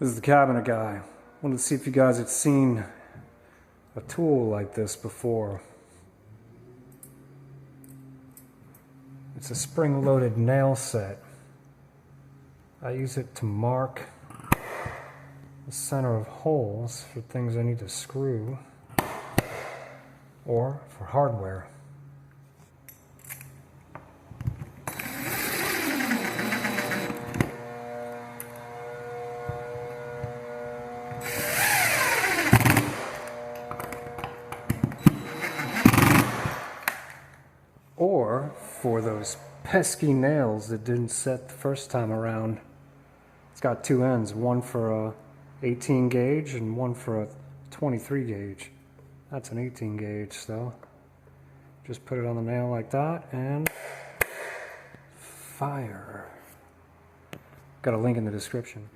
This is the cabinet guy. Wanted to see if you guys had seen a tool like this before. It's a spring-loaded nail set. I use it to mark the center of holes for things I need to screw or for hardware. Or for those pesky nails that didn't set the first time around. It's got two ends, one for a 18 gauge and one for a 23 gauge. That's an 18 gauge, so just put it on the nail like that and fire. Got a link in the description.